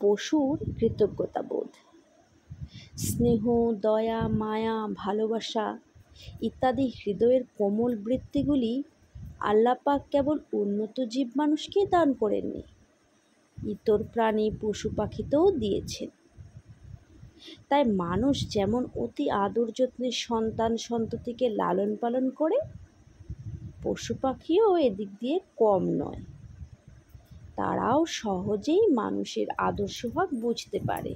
পশুর কৃতজ্ঞতাবোধ। স্নেহ, দয়া, মায়া, ভালোবাসা ইত্যাদি হৃদয়ের কোমল বৃত্তিগুলি আল্লাহ পাক কেবল উন্নত জীব মানুষকেই দান করেননি, ইতর প্রাণী পশু পাখিতেও দিয়েছেন। তাই মানুষ যেমন অতি আদর যত্নে সন্তান সন্ততিকে লালন পালন করে, পশু পাখিও এদিক দিয়ে কম নয়। তারাও সহজেই মানুষের আদর্শ ভাগ বুঝতে পারে।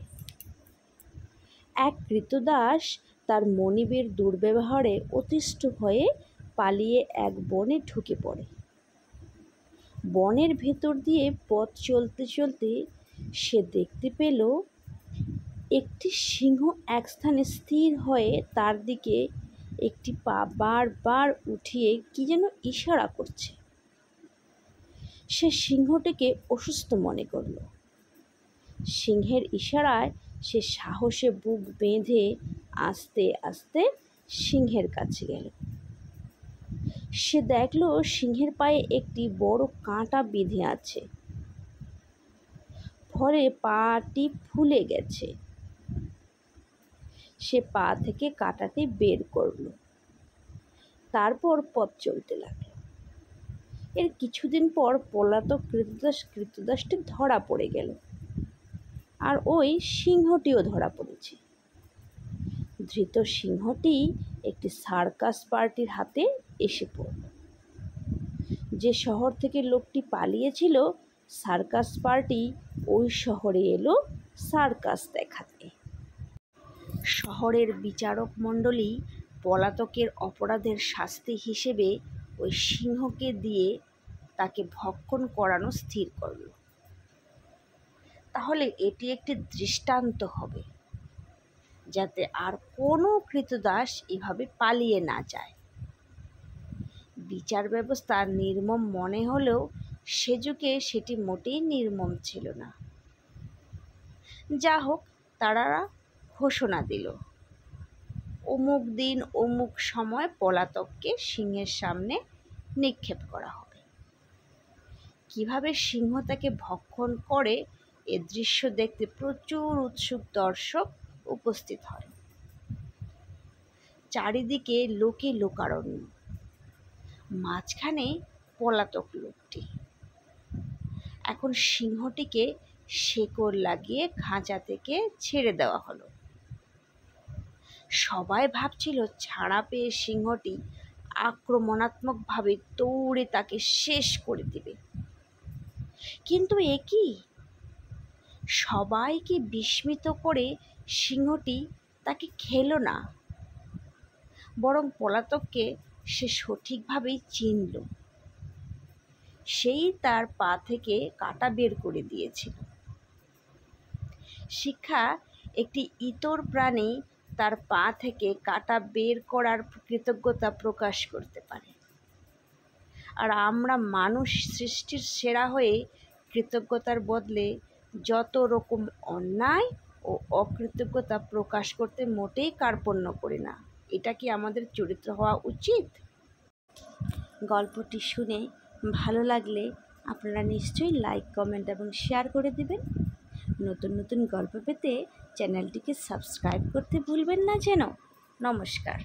এক ক্রীতদাস তার মনিবের দুর্ব্যবহারে অতিষ্ঠ হয়ে পালিয়ে এক বনে ঢুকে পড়ে। বনের ভেতর দিয়ে পথ চলতে চলতে সে দেখতে পেল একটি সিংহ এক স্থানে স্থির হয়ে তার দিকে একটি পা বারবার উঠিয়ে কি যেন ইশারা করছে। সে সিংহটিকে অসুস্থ মনে করল। সিংহের ইশারায় সে সাহসে বুক বেঁধে আস্তে আস্তে সিংহের কাছে গেল। সে দেখল সিংহের পায়ে একটি বড় কাঁটা বিঁধে আছে, ফলে পাটি ফুলে গেছে। সে পা থেকে কাঁটাটি বের করল, তারপর পথ চলতে লাগলো। এর কিছুদিন পর পলাতক কৃতদাসটি ধরা পড়ে গেল, আর ওই সিংহটিও ধরা পড়েছে। ধৃত সিংহটি একটি সার্কাস পার্টির হাতে এসে পড়ল। যে শহর থেকে লোকটি পালিয়েছিল, সার্কাস পার্টি ওই শহরে এলো সার্কাস দেখাতে। শহরের বিচারক মণ্ডলী পলাতকের অপরাধের শাস্তি হিসেবে ওই সিংহকে দিয়ে তাকে ভক্ষণ করানো স্থির করল। তাহলে এটি একটি দৃষ্টান্ত হবে, যাতে আর কোনো কৃতদাস এভাবে পালিয়ে না যায়। বিচার ব্যবস্থা নির্মম মনে হলেও সে যুগে সেটি মোটেই নির্মম ছিল না। যা হোক, তারা ঘোষণা দিল, অমুক দিন অমুক সময় পলাতককে সিংহের সামনে নিক্ষেপ করা হবে। কিভাবে সিংহ তাকে ভক্ষণ করে এ দৃশ্য দেখতে প্রচুর উৎসুক দর্শক উপস্থিত হয়। চারিদিকে লোকে লোকারণ্য, মাঝখানে পলাতক লোকটি। এখন সিংহটিকে শেকড় লাগিয়ে খাঁচা থেকে ছেড়ে দেওয়া হলো। সবাই ভাবছিল ছাড়া পেয়ে সিংহটি আক্রমণাত্মকভাবে দৌড়ে তাকে শেষ করে দেবে। কিন্তু এ কি! সবাইকে বিস্মিত করে সিংহটি তাকে খেলো না, বরং পলাতককে সে সঠিকভাবেই চিনল। সেই তার পা থেকে কাঁটা বের করে দিয়েছিল। শিক্ষা: একটি ইতর প্রাণী তার পা থেকে কাঁটা বের করার কৃতজ্ঞতা প্রকাশ করতে পারে, আর আমরা মানুষ সৃষ্টির সেরা হয়ে কৃতজ্ঞতার বদলে যত রকম অন্যায় ও অকৃতজ্ঞতা প্রকাশ করতে মোটেই কার্পণ্য করি না। এটা কি আমাদের চরিত্র হওয়া উচিত? গল্পটি শুনে ভালো লাগলে আপনারা নিশ্চয়ই লাইক, কমেন্ট এবং শেয়ার করে দিবেন। নতুন নতুন গল্প পেতে চ্যানেলটিকে সাবস্ক্রাইব করতে ভুলবেন না যেন। নমস্কার।